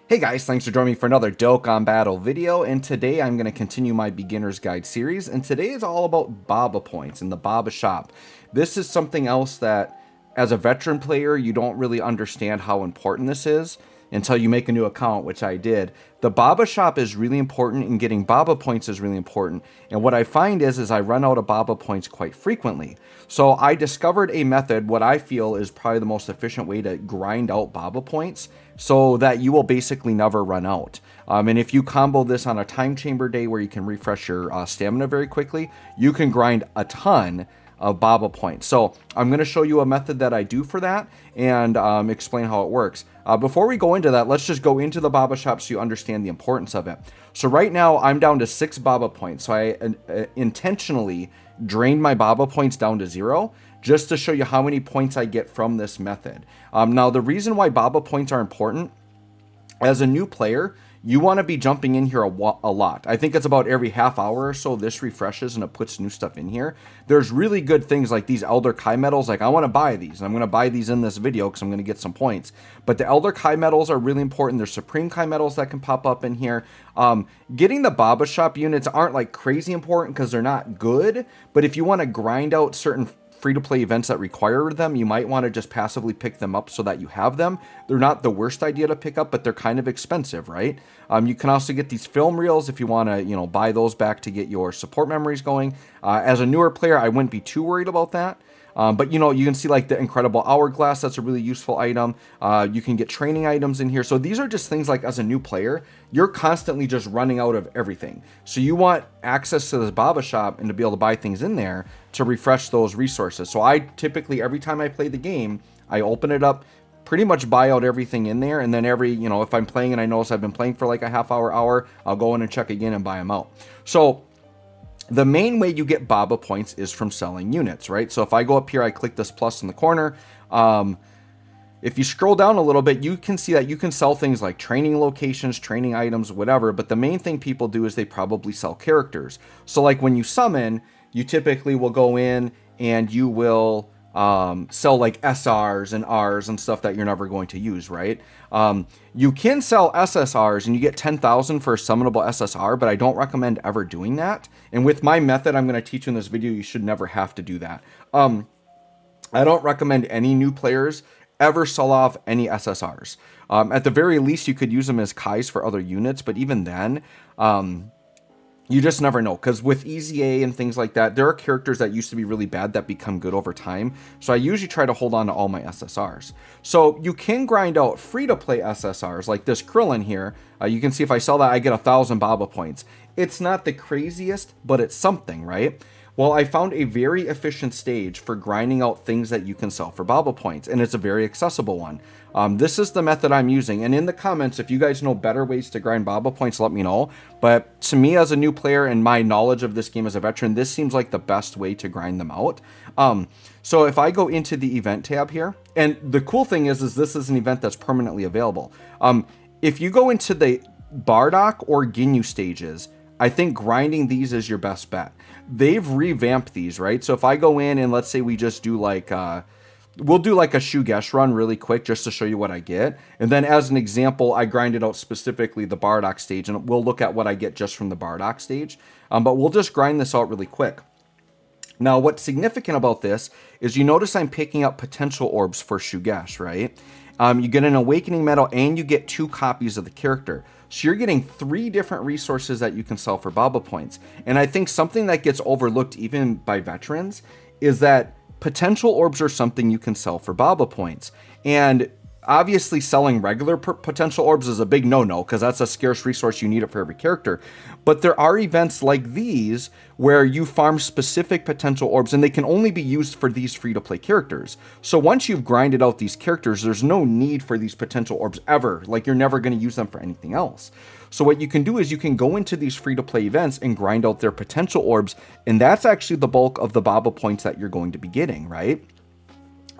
Hey guys, thanks for joining me for another Dokkan Battle video, and today I'm going to continue my Beginner's Guide series, and today is all about Baba Points and the Baba Shop. This is something else that, as a veteran player, you don't really understand how important this is until you make a new account, which I did. The Baba Shop is really important, and getting Baba Points is really important, and what I find is I run out of Baba Points quite frequently. So I discovered a method, what I feel is probably the most efficient way to grind out Baba Points, so that you will basically never run out. And if you combo this on a time chamber day where you can refresh your stamina very quickly, you can grind a ton of Baba points. So I'm going to show you a method that I do for that and explain how it works. Before we go into that, let's just go into the Baba shop so you understand the importance of it. So right now I'm down to 6 Baba points. So I intentionally drained my Baba points down to 0 just to show you how many points I get from this method. Now, the reason why Baba points are important, as a new player, you want to be jumping in here a lot. I think it's about every half hour or so this refreshes and it puts new stuff in here. There's really good things like these Elder Kai medals. Like, I want to buy these. I'm going to buy these in this video because I'm going to get some points. But the Elder Kai medals are really important. There's Supreme Kai medals that can pop up in here. Getting the Baba Shop units aren't like crazy important because they're not good. But if you want to grind out certain free-to-play events that require them, you might want to just passively pick them up so that you have them. They're not the worst idea to pick up, but they're kind of expensive, right? You can also get these film reels if you want to, buy those back to get your support memories going. As a newer player, I wouldn't be too worried about that. But you can see like the Incredible Hourglass. That's a really useful item. You can get training items in here. So these are just things like, as a new player, you're constantly just running out of everything. So you want access to this Baba shop and to be able to buy things in there to refresh those resources. So I typically, every time I play the game, I open it up, pretty much buy out everything in there. And then if I'm playing and I notice I've been playing for like a half hour, I'll go in and check again and buy them out. So the main way you get Baba points is from selling units, right? So if I go up here, I click this plus in the corner. If you scroll down a little bit, you can see that you can sell things like training locations, training items, whatever. But the main thing people do is they probably sell characters. So like when you summon, you typically will go in and you will sell like SRs and Rs and stuff that you're never going to use, right? You can sell SSRs and you get 10,000 for a summonable SSR, but I don't recommend ever doing that. And with my method I'm going to teach you in this video, you should never have to do that. I don't recommend any new players ever sell off any SSRs. At the very least, you could use them as Kais for other units, but even then, you just never know, because with EZA and things like that, there are characters that used to be really bad that become good over time. So I usually try to hold on to all my SSRs. So you can grind out free-to-play SSRs like this Krillin here. You can see if I sell that, I get 1,000 Baba points. It's not the craziest, but it's something, right? Well, I found a very efficient stage for grinding out things that you can sell for Baba points, and it's a very accessible one. This is the method I'm using, and in the comments, if you guys know better ways to grind Baba points, let me know. But to me, as a new player and my knowledge of this game as a veteran, this seems like the best way to grind them out. So if I go into the event tab here, and the cool thing is this is an event that's permanently available. If you go into the Bardock or Ginyu stages, I think grinding these is your best bet. They've revamped these, right? So if I go in and let's say we just do like, we'll do like a Shugesh run really quick just to show you what I get. And then as an example, I grinded out specifically the Bardock stage, and we'll look at what I get just from the Bardock stage. But we'll just grind this out really quick. Now, what's significant about this is you notice I'm picking up potential orbs for Shugesh, right? You get an Awakening Medal and you get 2 copies of the character. So you're getting 3 different resources that you can sell for Baba points. And I think something that gets overlooked even by veterans is that potential orbs are something you can sell for Baba points. And obviously selling regular potential orbs is a big no-no because that's a scarce resource. You need it for every character. But there are events like these where you farm specific potential orbs and they can only be used for these free-to-play characters. So once you've grinded out these characters, there's no need for these potential orbs ever. Like, you're never going to use them for anything else. So what you can do is you can go into these free-to-play events and grind out their potential orbs, and that's actually the bulk of the Baba points that you're going to be getting, right?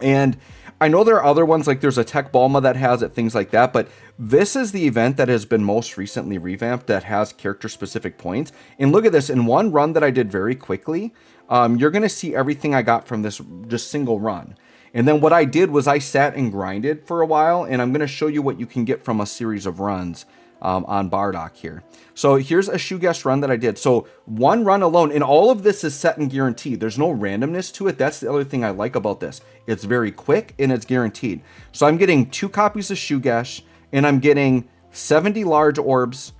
And I know there are other ones, like there's a Tech Balma that has it, things like that, but this is the event that has been most recently revamped that has character-specific points. And look at this, in one run that I did very quickly, you're going to see everything I got from this just single run. And then what I did was I sat and grinded for a while, and I'm going to show you what you can get from a series of runs on Bardock here. So here's a shoe guess run that I did. So one run alone, and all of this is set and guaranteed. There's no randomness to it. That's the other thing I like about this. It's very quick and it's guaranteed. So I'm getting 2 copies of shoe guess, and I'm getting 70 large orbs,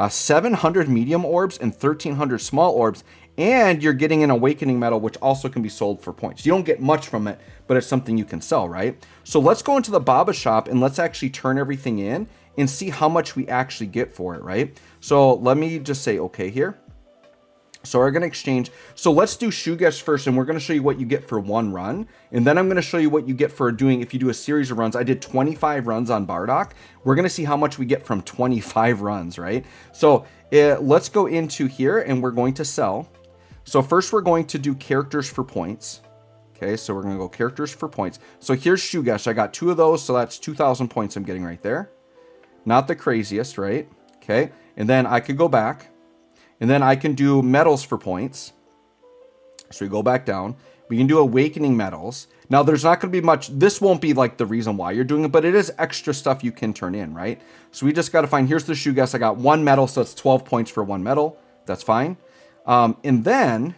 700 medium orbs, and 1300 small orbs. And you're getting an awakening medal, which also can be sold for points. You don't get much from it, but it's something you can sell, right? So let's go into the Baba shop and let's actually turn everything in and see how much we actually get for it, right? So let me just say okay here. So we're going to exchange. So let's do shoe guess first, and we're going to show you what you get for one run. And then I'm going to show you what you get for doing, if you do a series of runs. I did 25 runs on Bardock. We're going to see how much we get from 25 runs, right? So let's go into here and we're going to sell. So first we're going to do characters for points. Okay, so we're going to go characters for points. So here's shoe guess. I got 2 of those, so that's 2,000 points I'm getting right there. Not the craziest, right? Okay, and then I could go back, and then I can do medals for points. So we go back down. We can do awakening medals. Now there's not going to be much. This won't be like the reason why you're doing it, but it is extra stuff you can turn in, right? So we just got to find, here's the shoe guess. I got 1 medal, so it's 12 points for 1 medal. That's fine. And then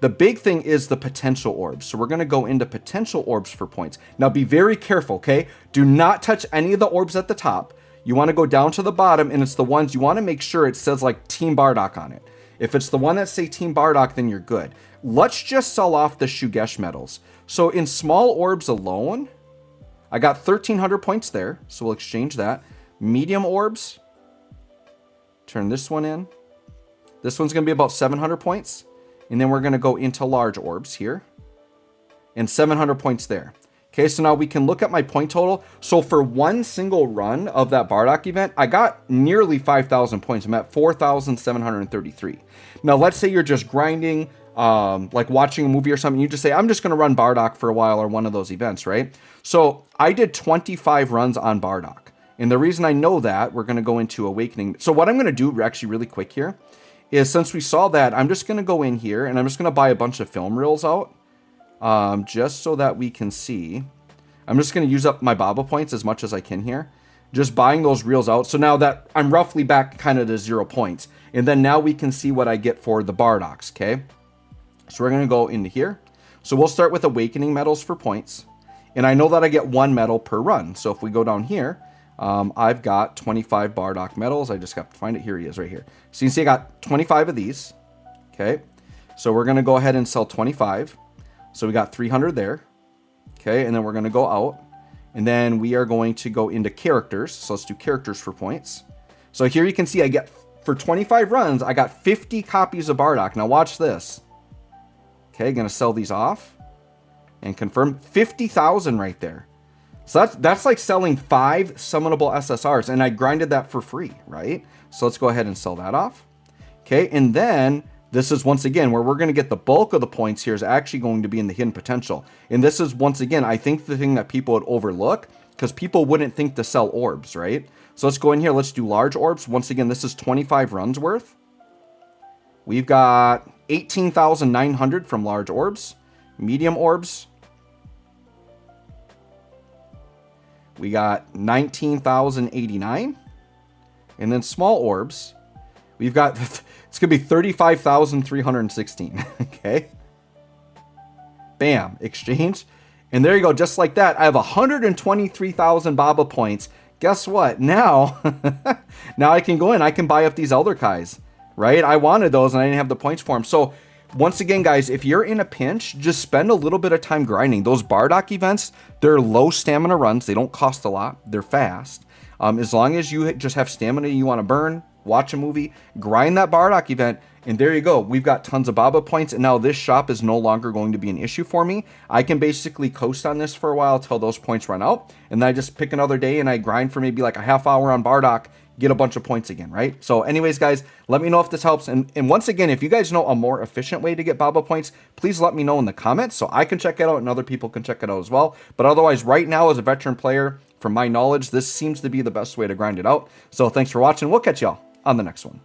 the big thing is the potential orbs. So we're going to go into potential orbs for points. Now be very careful, okay? Do not touch any of the orbs at the top. You want to go down to the bottom, and it's the ones you want to make sure it says like Team Bardock on it. If it's the one that say Team Bardock, then you're good. Let's just sell off the Shugesh medals. So in small orbs alone, I got 1,300 points there. So we'll exchange that. Medium orbs, turn this one in. This one's going to be about 700 points. And then we're going to go into large orbs here. And 700 points there. Okay, so now we can look at my point total. So for one single run of that Bardock event, I got nearly 5,000 points. I'm at 4,733. Now, let's say you're just grinding, like watching a movie or something. You just say, I'm just going to run Bardock for a while or one of those events, right? So I did 25 runs on Bardock. And the reason I know that, we're going to go into Awakening. So what I'm going to do actually really quick here is, since we saw that, I'm just going to go in here and I'm just going to buy a bunch of film reels out. Just so that we can see. I'm just going to use up my Baba points as much as I can here. Just buying those reels out. So now that I'm roughly back kind of to 0 points. And then now we can see what I get for the Bardocks, okay? So we're going to go into here. So we'll start with Awakening medals for points. And I know that I get 1 medal per run. So if we go down here, I've got 25 Bardock medals. I just got to find it. Here he is right here. So you can see I got 25 of these. Okay. So we're going to go ahead and sell 25. So we got 300 there. Okay, and then we're going to go out. And then we are going to go into characters. So let's do characters for points. So here you can see I get, for 25 runs, I got 50 copies of Bardock. Now watch this. Okay, going to sell these off. And confirm 50,000 right there. So that's like selling 5 summonable SSRs. And I grinded that for free, right? So let's go ahead and sell that off. Okay, and then this is once again where we're going to get the bulk of the points here is actually going to be in the hidden potential. And this is once again, I think the thing that people would overlook, because people wouldn't think to sell orbs, right? So let's go in here. Let's do large orbs. Once again, this is 25 runs worth. We've got 18,900 from large orbs. Medium orbs, we got 19,089. And then small orbs, we've got, it's going to be 35,316. Okay. Bam. Exchange. And there you go. Just like that. I have 123,000 Baba points. Guess what? Now, now I can go in. I can buy up these Elder Kais, right? I wanted those and I didn't have the points for them. So once again, guys, if you're in a pinch, just spend a little bit of time grinding. Those Bardock events, they're low stamina runs. They don't cost a lot. They're fast. As long as you just have stamina you want to burn, watch a movie, grind that Bardock event, and there you go. We've got tons of Baba points, and now this shop is no longer going to be an issue for me. I can basically coast on this for a while till those points run out, and then I just pick another day and I grind for maybe like a half hour on Bardock, get a bunch of points again, right? So anyways, guys, let me know if this helps. And once again, if you guys know a more efficient way to get Baba points, please let me know in the comments so I can check it out and other people can check it out as well. But otherwise, right now as a veteran player, from my knowledge, this seems to be the best way to grind it out. So thanks for watching. We'll catch y'all on the next one.